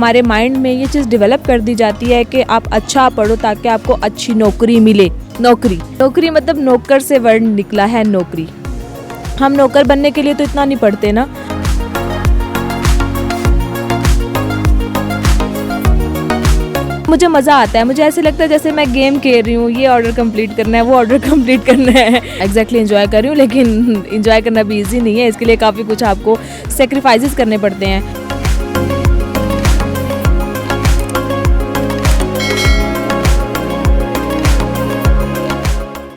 हमारे माइंड में ये चीज़ डेवलप कर दी जाती है कि आप अच्छा पढ़ो ताकि आपको अच्छी नौकरी मिले। नौकरी मतलब नौकर से वर्ड निकला है नौकरी। हम नौकर बनने के लिए तो इतना नहीं पढ़ते ना। मुझे मज़ा आता है, मुझे ऐसे लगता है जैसे मैं गेम खेल रही हूँ, ये ऑर्डर कंप्लीट करना है, वो ऑर्डर कंप्लीट करना है। एग्जैक्टली एंजॉय कर रही हूँ, लेकिन एंजॉय करना भी इजी नहीं है। इसके लिए काफ़ी कुछ आपको सेक्रीफाइसेस करने पड़ते हैं।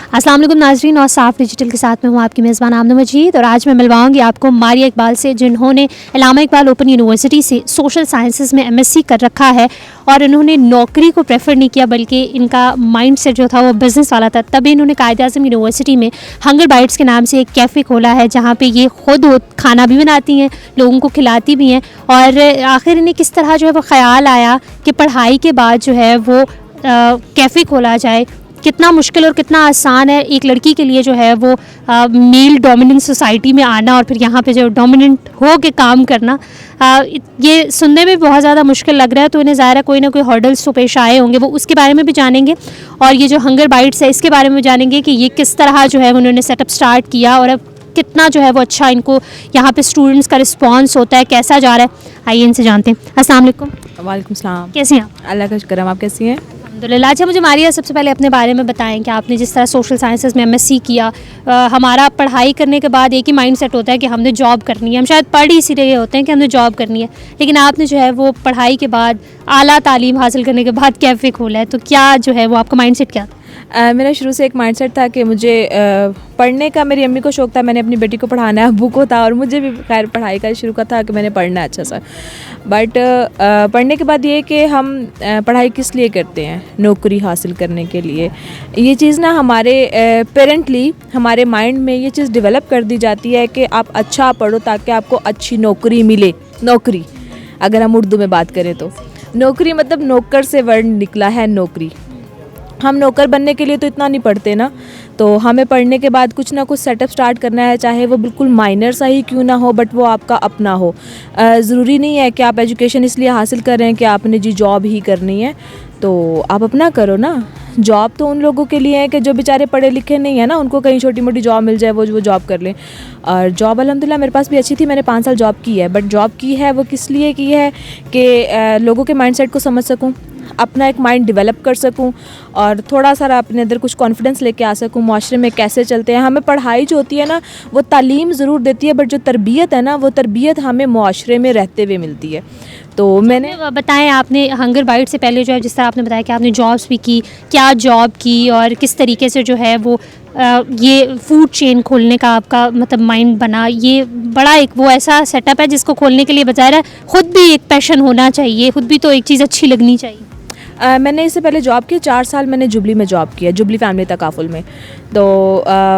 अस्सलाम वालेकुम नाज़रीन, और साफ डिजिटल के साथ में हूँ आपकी मेज़बान आमना मजीद। और आज मैं मिलवाऊंगी आपको मारिया इकबाल से, जिन्होंने इलामा इकबाल ओपन यूनिवर्सिटी से सोशल साइंसेस में एमएससी कर रखा है और इन्होंने नौकरी को प्रेफर नहीं किया, बल्कि इनका माइंड सेट जो था वो बिज़नेस वाला था। तभी इन्होंने कायद-ए-आज़म यूनिवर्सिटी में हंगर बाइट्स के नाम से एक कैफ़े खोला है, जहाँ पर ये खुद खाना भी बनाती हैं, लोगों को खिलाती भी हैं। और आखिर इन्हें किस तरह जो है वो ख़्याल आया कि पढ़ाई के बाद जो है वो कैफ़े खोला जाए। कितना मुश्किल और कितना आसान है एक लड़की के लिए जो है वो मेल डोमिनेंट सोसाइटी में आना और फिर यहाँ पे जो डोमिनेंट हो के काम करना। ये सुनने में बहुत ज़्यादा मुश्किल लग रहा है, तो इन्हें ज़ाहिर है कोई ना कोई हर्डल्स तो पेश आए होंगे, वो उसके बारे में भी जानेंगे। और ये जो हंगर बाइट्स है इसके बारे में भी जानेंगे कि ये किस तरह जो है उन्होंने सेटअप स्टार्ट किया और अब कितना जो है वो अच्छा इनको यहाँ पे स्टूडेंट्स का रिस्पॉन्स होता है, कैसा जा रहा है। आइए इनसे जानते हैं। अस्सलाम वालेकुम। वालेकुम सलाम। कैसी हैं आप? अल्लाह का शुक्र है, आप कैसी हैं? अल्हम्दुलिल्लाह। अच्छा, मुझे मारिया सबसे पहले अपने बारे में बताएं कि आपने जिस तरह सोशल साइंसेस में एमएससी किया, हमारा पढ़ाई करने के बाद एक ही माइंड सेट होता है कि हमने जॉब करनी है। हम शायद पढ़ ही इसीलिए होते हैं कि हमने जॉब करनी है, लेकिन आपने जो है वो पढ़ाई के बाद आला तालीम हासिल करने के बाद कैफ़े खोला है, तो क्या जो है वो आपका माइंड सेट क्या था? मेरा शुरू से एक माइंडसेट था कि मुझे पढ़ने का, मेरी अम्मी को शौक़ था, मैंने अपनी बेटी को पढ़ाना है, अब्बू को था, और मुझे भी खैर पढ़ाई का शुरू का था कि मैंने पढ़ना है अच्छा सा। बट पढ़ने के बाद ये कि हम पढ़ाई किस लिए करते हैं? नौकरी हासिल करने के लिए। ये चीज़ ना हमारे पेरेंटली हमारे माइंड में ये चीज़ डेवलप कर दी जाती है कि आप अच्छा पढ़ो ताकि आपको अच्छी नौकरी मिले। नौकरी अगर हम उर्दू में बात करें तो नौकरी मतलब नौकर से वर्ड निकला है नौकरी। हम नौकर बनने के लिए तो इतना नहीं पढ़ते ना, तो हमें पढ़ने के बाद कुछ ना कुछ सेटअप स्टार्ट करना है, चाहे वो बिल्कुल माइनर सा ही क्यों ना हो, बट वो आपका अपना हो। ज़रूरी नहीं है कि आप एजुकेशन इसलिए हासिल कर रहे हैं कि आपने जी जॉब ही करनी है, तो आप अपना करो ना। जॉब तो उन लोगों के लिए है कि जो बेचारे पढ़े लिखे नहीं है ना, उनको कहीं छोटी मोटी जॉब मिल जाए, वो जॉब कर लें। और जॉब अल्हम्दुलिल्लाह मेरे पास भी अच्छी थी, मैंने 5 साल जॉब की है। बट जॉब की है वो किस लिए की है कि लोगों के माइंडसेट को समझ सकूं, अपना एक माइंड डेवलप कर सकूं और थोड़ा सा अपने अंदर कुछ कॉन्फिडेंस लेके आ सकूं, माशरे में कैसे चलते हैं। हमें पढ़ाई जो होती है ना वो तालीम ज़रूर देती है, बट जो तरबियत है ना वो तरबियत हमें माशरे में रहते हुए मिलती है। तो मैंने बताएं, आपने हंगर बाइट से पहले जो है, जिस तरह आपने बताया कि आपने जॉब्स भी की, क्या जॉब की और किस तरीके से जो है वो ये फूड चेन खोलने का आपका मतलब माइंड बना। ये बड़ा एक वो ऐसा सेटअप है जिसको खोलने के लिए बजाय ख़ुद भी एक पैशन होना चाहिए, ख़ुद भी तो एक चीज़ अच्छी लगनी चाहिए। मैंने इससे पहले जॉब की 4 साल मैंने जुबली में जॉब किया, जुबली फैमिली तकाफुल में। तो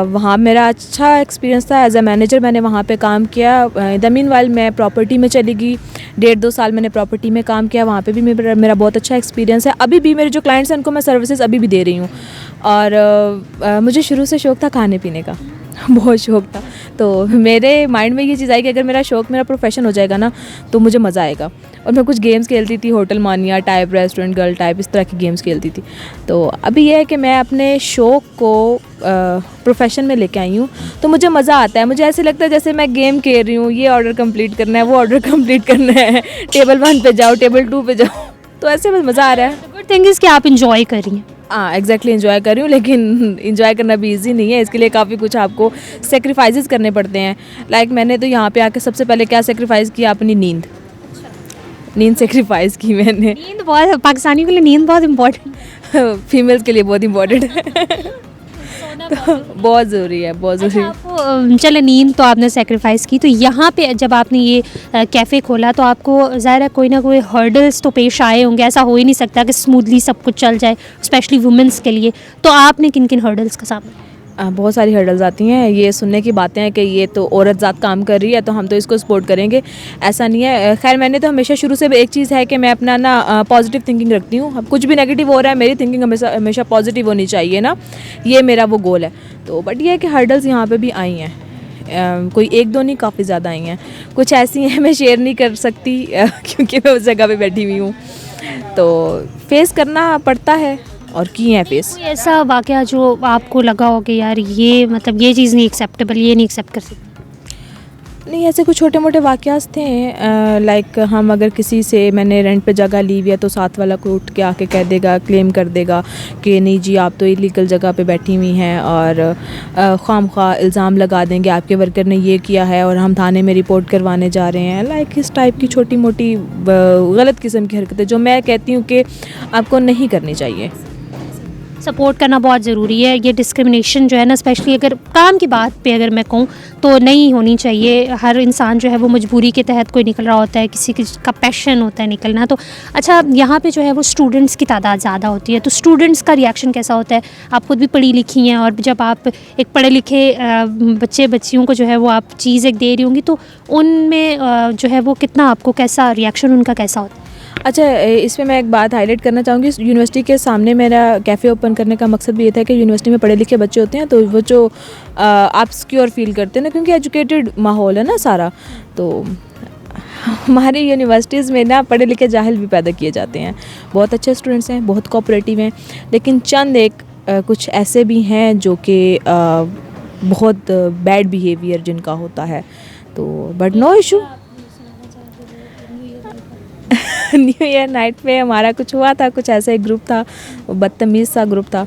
वहाँ मेरा अच्छा एक्सपीरियंस था, एज अ मैनेजर मैंने वहाँ पे काम किया। द मीनवाइल मैं प्रॉपर्टी में चली गई, 1.5-2 साल मैंने प्रॉपर्टी में काम किया, वहाँ पे भी मेरा बहुत अच्छा एक्सपीरियंस है। अभी भी मेरे जो क्लाइंट्स हैं उनको मैं सर्विसेज अभी भी दे रही हूँ। और मुझे शुरू से शौक़ था खाने पीने का, बहुत शौक़ था। तो मेरे माइंड में ये चीज़ आई कि अगर मेरा शौक़ मेरा प्रोफेशन हो जाएगा ना तो मुझे मज़ा आएगा। और मैं कुछ गेम्स खेलती थी, होटल मानिया टाइप, रेस्टोरेंट गर्ल टाइप, इस तरह की गेम्स खेलती थी। तो अभी ये है कि मैं अपने शौक़ को प्रोफेशन में लेके आई हूँ, तो मुझे मज़ा आता है। मुझे ऐसे लगता है जैसे मैं गेम खेल रही हूँ, ये ऑर्डर कंप्लीट करना है, वो ऑर्डर कंप्लीट करना है, टेबल 1 पे जाओ, टेबल 2 पे जाओ, तो ऐसे बस मज़ा आ रहा है। गुड थिंग इज़ कि आप इंजॉय कर रही हैं। हाँ एग्जैक्टली एंजॉय कर रही हूँ, लेकिन एंजॉय करना भी इजी नहीं है। इसके लिए काफ़ी कुछ आपको सेक्रीफाइसेस करने पड़ते हैं। लाइक मैंने तो यहाँ पे आके सबसे पहले क्या सेक्रीफाइस किया, अपनी नींद सेक्रीफाइस की मैंने। नींद बहुत, पाकिस्तानियों के लिए नींद बहुत इम्पोर्टेंट, फीमेल्स के लिए बहुत इम्पोर्टेंट है। तो बहुत ज़रूरी है, बहुत ज़रूरी। आपको चले नींद तो आपने सेक्रीफाइस की, तो यहाँ पे जब आपने ये कैफ़े खोला तो आपको ज़ाहिर है कोई ना कोई हर्डल्स तो पेश आए होंगे। ऐसा हो ही नहीं सकता कि स्मूथली सब कुछ चल जाए, स्पेशली वुमेंस के लिए। तो आपने किन किन हर्डल्स का सामना? बहुत सारी हर्डल्स आती हैं। ये सुनने की बातें हैं कि ये तो औरत ज़ात काम कर रही है तो हम तो इसको सपोर्ट करेंगे, ऐसा नहीं है। खैर मैंने तो हमेशा शुरू से एक चीज़ है कि मैं अपना ना पॉजिटिव थिंकिंग रखती हूँ। अब कुछ भी नेगेटिव हो रहा है, मेरी थिंकिंग हमेशा पॉजिटिव होनी चाहिए ना, ये मेरा वो गोल है। तो बट ये है कि हर्डल्स यहाँ पे भी आई हैं। कोई एक दो नहीं, काफ़ी ज़्यादा आई हैं। कुछ ऐसी हैं मैं शेयर नहीं कर सकती क्योंकि मैं उस जगह पे बैठी हुई हूँ, तो फेस करना पड़ता है और किए हैं फेस। कोई ऐसा वाक़या जो आपको लगा हो कि यार ये मतलब ये चीज़ नहीं एक्सेप्टेबल, ये नहीं एक्सेप्ट कर सकते? नहीं, ऐसे कुछ छोटे मोटे वाक़यात थे। लाइक हम अगर किसी से, मैंने रेंट पे जगह ली हुई है, तो साथ वाला को उठ के आके कह देगा, क्लेम कर देगा कि नहीं जी आप तो इलीगल जगह पे बैठी हुई हैं, और खामखा इल्ज़ाम लगा देंगे आपके वर्कर ने ये किया है और हम थाने में रिपोर्ट करवाने जा रहे हैं। लाइक इस टाइप की छोटी मोटी गलत किस्म की हरकतें जो मैं कहती हूँ कि आपको नहीं करनी चाहिए। सपोर्ट करना बहुत ज़रूरी है। ये डिस्क्रिमिनेशन जो है ना, स्पेशली अगर काम की बात पे अगर मैं कहूँ तो नहीं होनी चाहिए। हर इंसान जो है वो मजबूरी के तहत कोई निकल रहा होता है, किसी का पैशन होता है निकलना। तो अच्छा, यहाँ पे जो है वो स्टूडेंट्स की तादाद ज़्यादा होती है, तो स्टूडेंट्स का रिएक्शन कैसा होता है? आप खुद भी पढ़ी लिखी हैं, और जब आप एक पढ़े लिखे बच्चे बच्चियों को जो है वो आप चीज़ एक दे रही होंगी, तो उनमें जो है वो कितना, आपको कैसा रिएक्शन उनका कैसा होता है? अच्छा, इसमें मैं एक बात हाईलाइट करना चाहूँगी। यूनिवर्सिटी के सामने मेरा कैफ़े ओपन करने का मकसद भी ये था कि यूनिवर्सिटी में पढ़े लिखे बच्चे होते हैं, तो वो जो आप सिक्योर फील करते हैं ना, क्योंकि एजुकेटेड माहौल है ना सारा, तो हमारी यूनिवर्सिटीज़ में ना पढ़े लिखे जाहिल भी पैदा किए जाते हैं। बहुत अच्छे स्टूडेंट्स हैं, बहुत कोऑपरेटिव हैं, लेकिन चंद एक कुछ ऐसे भी हैं जो कि बहुत बैड बिहेवियर जिनका होता है, तो but no issue. New Year night पे हमारा कुछ हुआ था, कुछ ऐसा एक ग्रुप था, बदतमीज़ सा ग्रुप था।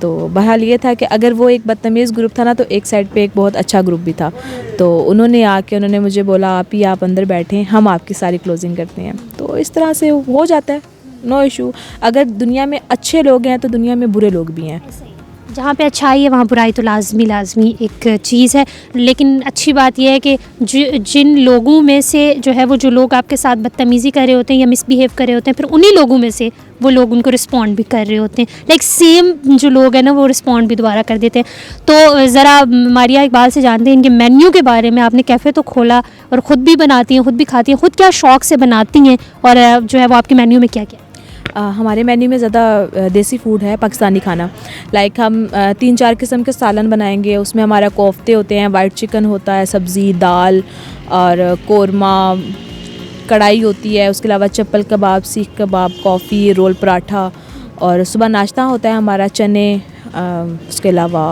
तो बहरहाल ये था कि अगर वो एक बदतमीज़ ग्रुप था ना, तो एक साइड पे एक बहुत अच्छा ग्रुप भी था। तो उन्होंने मुझे बोला आप अंदर बैठें, हम आपकी सारी क्लोजिंग करते हैं। तो इस तरह से हो जाता है, नो इशू। अगर दुनिया में अच्छे लोग हैं तो दुनिया में बुरे लोग भी हैं। जहाँ पे अच्छाई है वहाँ बुराई तो लाजमी एक चीज़ है। लेकिन अच्छी बात यह है कि जिन लोगों में से जो है वो, जो लोग आपके साथ बदतमीज़ी कर रहे होते हैं या मिसबिहेव कर रहे होते हैं, फिर उन्हीं लोगों में से वो लोग उनको रिस्पॉन्ड भी कर रहे होते हैं। लाइक सेम जो लोग हैं ना, वो रिस्पॉन्ड भी दोबारा कर देते हैं। तो ज़रा मारिया इकबाल से जानते हैं इनके मेन्यू के बारे में। आपने कैफ़े तो खोला और ख़ुद भी बनाती हैं, ख़ुद भी खाती हैं, ख़ुद क्या शौक़ से बनाती हैं, और जो है वो आपके मेन्यू में क्या क्या? हमारे मेन्यू में ज़्यादा देसी फूड है, पाकिस्तानी खाना। लाइक हम 3-4 किस्म के सालन बनाएंगे। उसमें हमारा कोफ्ते होते हैं, वाइट चिकन होता है, सब्ज़ी, दाल और कोरमा, कढ़ाई होती है। उसके अलावा चप्पल कबाब, सीख कबाब, कॉफ़ी, रोल पराठा, और सुबह नाश्ता होता है हमारा चने, उसके अलावा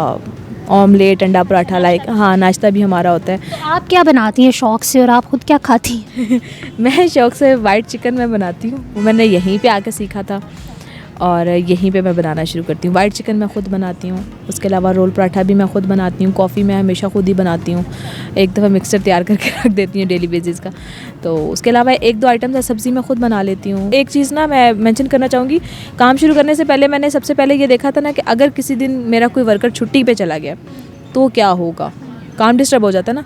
ऑमलेट, अंडा पराठा। लाइक हाँ, नाश्ता भी हमारा होता है। तो आप क्या बनाती हैं शौक़ से, और आप खुद क्या खाती हैं? मैं शौक़ से वाइट चिकन मैं बनाती हूँ, वो मैंने यहीं पे आके सीखा था और यहीं पे मैं बनाना शुरू करती हूँ। वाइट चिकन मैं ख़ुद बनाती हूँ। उसके अलावा रोल पराठा भी मैं ख़ुद बनाती हूँ। कॉफ़ी मैं हमेशा ख़ुद ही बनाती हूँ। एक दफ़ा मिक्सर तैयार करके रख देती हूँ डेली बेसिस का। तो उसके अलावा 1-2 आइटम्स है, सब्ज़ी मैं ख़ुद बना लेती हूँ। एक चीज़ ना मैं मेंशन करना चाहूँगी, काम शुरू करने से पहले मैंने सबसे पहले ये देखा था ना कि अगर किसी दिन मेरा कोई वर्कर छुट्टी पर चला गया तो क्या होगा, काम डिस्टर्ब हो जाता है ना।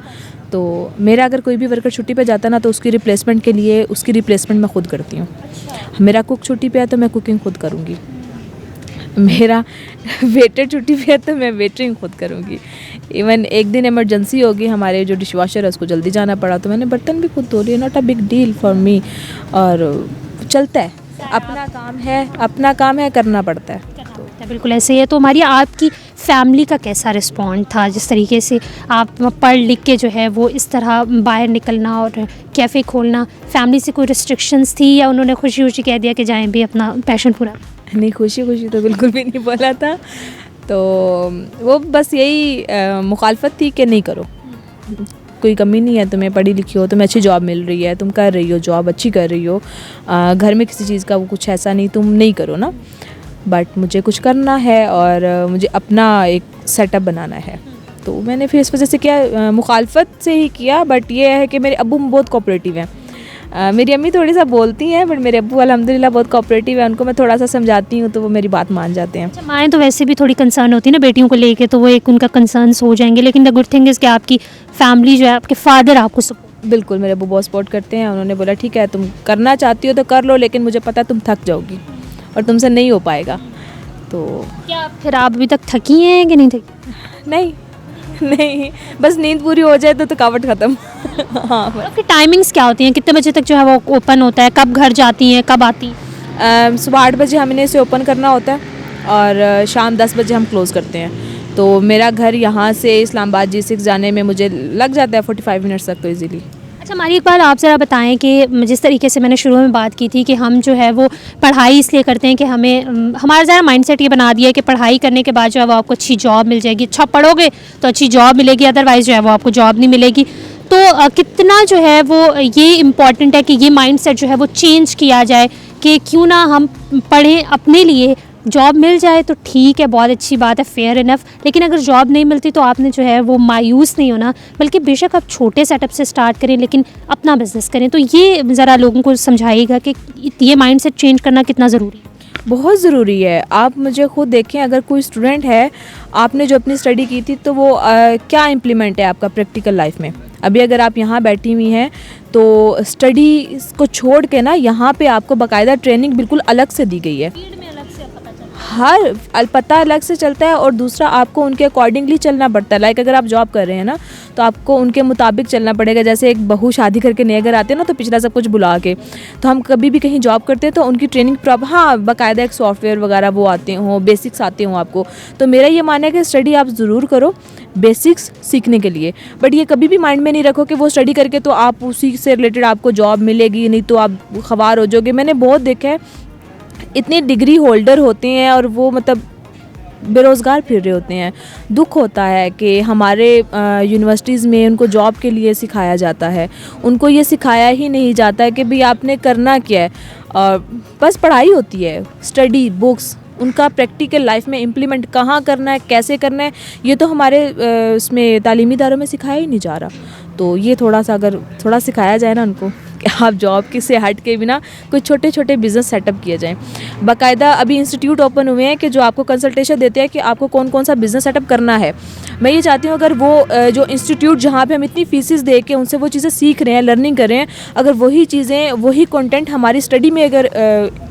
तो मेरा अगर कोई भी वर्कर छुट्टी पे जाता ना, तो उसकी रिप्लेसमेंट के लिए उसकी रिप्लेसमेंट मैं ख़ुद करती हूँ। मेरा कुक छुट्टी पे है तो मैं कुकिंग खुद करूँगी। मेरा वेटर छुट्टी पे है तो मैं वेटरिंग खुद करूँगी। इवन एक दिन इमरजेंसी होगी, हमारे जो डिशवाशर है उसको जल्दी जाना पड़ा, तो मैंने बर्तन भी खुद धो लिए। Not a big deal for me, और चलता है। अपना काम है, करना पड़ता है। बिल्कुल ऐसे ही है। तो मारिया, आपकी फैमिली का कैसा रिस्पॉन्ड था, जिस तरीके से आप पढ़ लिख के जो है वो इस तरह बाहर निकलना और कैफ़े खोलना, फैमिली से कोई रिस्ट्रिक्शंस थी या उन्होंने खुशी खुशी कह दिया कि जाएं भी अपना पैशन पूरा? नहीं, खुशी खुशी तो बिल्कुल भी नहीं बोला था। तो वो बस यही मुखालफत थी कि नहीं करो, कोई कमी नहीं है, तुम्हें पढ़ी लिखी हो, तुम्हें अच्छी जॉब मिल रही है, तुम कर रही हो जॉब अच्छी कर रही हो, घर में किसी चीज़ का वो कुछ ऐसा नहीं, तुम नहीं करो ना। बट मुझे कुछ करना है और मुझे अपना एक सेटअप बनाना है, तो मैंने फिर इस वजह से किया, मुखालफत से ही किया। बट ये है कि मेरे अब्बू बहुत कोऑपरेटिव हैं। मेरी अम्मी थोड़ी सा बोलती हैं, बट मेरे अब्बू अल्हम्दुलिल्लाह बहुत कोऑपरेटिव है। उनको मैं थोड़ा सा समझाती हूँ तो वो मेरी बात मान जाते हैं। अच्छा, माएँ तो वैसे भी थोड़ी कंसर्न होती है ना बेटियों को लेके, तो वो एक उनका कंसर्न्स हो जाएंगे। लेकिन द गुड थिंग इज़ कि आपकी फैमिली जो है, आपके फादर आपको सपोर्ट। बिल्कुल, मेरे अब्बू बहुत सपोर्ट करते हैं। उन्होंने बोला ठीक है, तुम करना चाहती हो तो कर लो, लेकिन मुझे पता है तुम थक जाओगी और तुमसे नहीं हो पाएगा। तो क्या फिर आप अभी तक थकी हैं कि नहीं थकी? नहीं, बस नींद पूरी हो जाए तो थकावट ख़त्म। हाँ, आपकी टाइमिंग्स क्या होती हैं, कितने बजे तक जो है वो ओपन होता है, कब घर जाती हैं, कब आती हैं? सुबह 8 बजे हमने इसे ओपन करना होता है और शाम 10 बजे हम क्लोज़ करते हैं। तो मेरा घर यहाँ से इस्लामाबाद G6 जाने में मुझे लग जाता है 45 मिनट्स तक तो इजीली। अच्छा मारिया इकबाल, आप ज़रा बताएं कि जिस तरीके से मैंने शुरू में बात की थी कि हम जो है वो पढ़ाई इसलिए करते हैं कि हमें हमारा ज़रा माइंडसेट ये बना दिया है कि पढ़ाई करने के बाद जो है वो आपको अच्छी जॉब मिल जाएगी, अच्छा पढ़ोगे तो अच्छी जॉब मिलेगी, अदरवाइज़ जो है वो आपको जॉब नहीं मिलेगी। तो कितना जो है वो ये इम्पॉर्टेंट है कि ये माइंडसेट जो है वो चेंज किया जाए कि क्यों ना हम पढ़ें अपने लिए, जॉब मिल जाए तो ठीक है, बहुत अच्छी बात है, फेयर इनफ, लेकिन अगर जॉब नहीं मिलती तो आपने जो है वो मायूस नहीं होना, बल्कि बेशक आप छोटे सेटअप से स्टार्ट करें लेकिन अपना बिजनेस करें। तो ये ज़रा लोगों को समझाइएगा कि ये माइंडसेट चेंज करना कितना ज़रूरी है। बहुत ज़रूरी है। आप मुझे खुद देखें, अगर कोई स्टूडेंट है, आपने जो अपनी स्टडी की थी तो वो क्या इम्प्लीमेंट है आपका प्रैक्टिकल लाइफ में। अभी अगर आप यहाँ बैठी हुई हैं तो स्टडी को छोड़ के ना यहाँ पे आपको बाकायदा ट्रेनिंग बिल्कुल अलग से दी गई है, हर पता अलग से चलता है, और दूसरा आपको उनके अकॉर्डिंगली चलना पड़ता है। लाइक अगर आप जॉब कर रहे हैं ना तो आपको उनके मुताबिक चलना पड़ेगा। जैसे एक बहू शादी करके नए घर आते हैं ना तो पिछला सब कुछ भुला के, तो हम कभी भी कहीं जॉब करते हैं तो उनकी ट्रेनिंग प्रॉपर, हाँ बाकायदा एक सॉफ्टवेयर वगैरह वो आते हों, बेसिक्स आते हों आपको। तो मेरा ये मानना है कि स्टडी आप ज़रूर करो बेसिक्स सीखने के लिए, बट ये कभी भी माइंड में नहीं रखो कि वो स्टडी करके तो आप उसी से रिलेटेड आपको जॉब मिलेगी, नहीं तो आप खवार हो जाओगे। मैंने बहुत देखा है इतने डिग्री होल्डर होते हैं और वो मतलब बेरोज़गार फिर रहे होते हैं। दुख होता है कि हमारे यूनिवर्सिटीज़ में उनको जॉब के लिए सिखाया जाता है, उनको ये सिखाया ही नहीं जाता है कि भाई आपने करना क्या है, और बस पढ़ाई होती है, स्टडी बुक्स, उनका प्रैक्टिकल लाइफ में इम्प्लीमेंट कहाँ करना है, कैसे करना है, ये तो हमारे इसमें तालीमी इदारों में सिखाया ही नहीं जा रहा। तो ये थोड़ा सा अगर थोड़ा सिखाया जाए ना उनको कि आप जॉब के से हट के बिना कुछ छोटे छोटे बिज़नेस सेटअप किए जाएं। बाकायदा अभी इंस्टीट्यूट ओपन हुए हैं कि जो आपको कंसल्टेशन देते हैं कि आपको कौन कौन सा बिज़नेस सेटअप करना है। मैं ये चाहती हूँ अगर वो जो इंस्टीट्यूट जहाँ पे हम इतनी फीसिस दे के उनसे वो चीज़ें सीख रहे हैं, लर्निंग कर रहे हैं, अगर वही चीज़ें वही कंटेंट हमारी स्टडी में अगर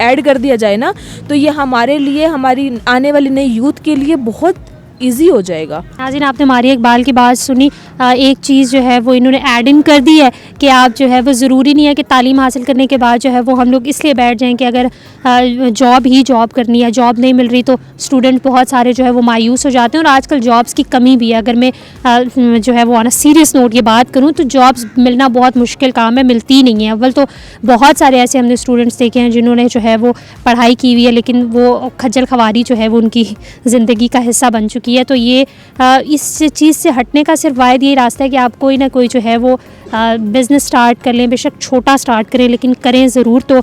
ऐड कर दिया जाए ना तो ये हमारे लिए, हमारी आने वाली नई यूथ के लिए बहुत ईजी हो जाएगा। नाज़रीन, आपने मारिया इकबाल की बात सुनी। एक चीज़ जो है वो इन्होंने ऐड इन कर दी है कि आप जो है वो ज़रूरी नहीं है कि तालीम हासिल करने के बाद जो है वो हम लोग इसलिए बैठ जाएं कि अगर जॉब करनी है, जॉब नहीं मिल रही तो स्टूडेंट बहुत सारे जो है वो मायूस हो जाते हैं, और आजकल जॉब्स की कमी भी है। अगर मैं जो है वो ऑन अ सीरियस नोट ये बात करूँ तो जॉब्स मिलना बहुत मुश्किल काम है, मिलती ही नहीं है। अव्वल तो बहुत सारे ऐसे हमने स्टूडेंट्स देखे हैं जिन्होंने जो है वो पढ़ाई की हुई है लेकिन वो खज्जल खवारी जो है वो उनकी ज़िंदगी का हिस्सा बन चुकी है। तो ये इस चीज़ से हटने का सिर्फ वाहिद यही रास्ता है कि आप कोई ना कोई जो है वो बिज़नेस स्टार्ट कर लें, बेशक छोटा स्टार्ट करें लेकिन करें ज़रूर। तो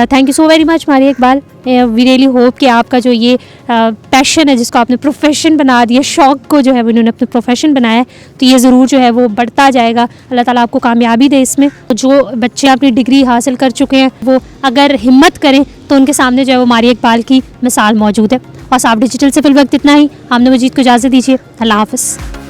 thank you so very much Maria Iqbal. We really hope कि आपका जो ये पैशन है जिसको आपने प्रोफेशन बना दिया, शौक़ को जो है वो इन्होंने अपने प्रोफेशन बनाया है, तो ये ज़रूर जो है वो बढ़ता जाएगा। अल्लाह ताला आपको कामयाबी दे इसमें। जो बच्चे अपनी डिग्री हासिल कर चुके हैं वो अगर हिम्मत करें तो उनके सामने जो है वो मारिया इकबाल की मिसाल मौजूद है। और साफ डिजिटल से फिल वक्त इतना ही। आमना मजीद को इजाज़त दीजिए। अल्लाह हाफ़िज़।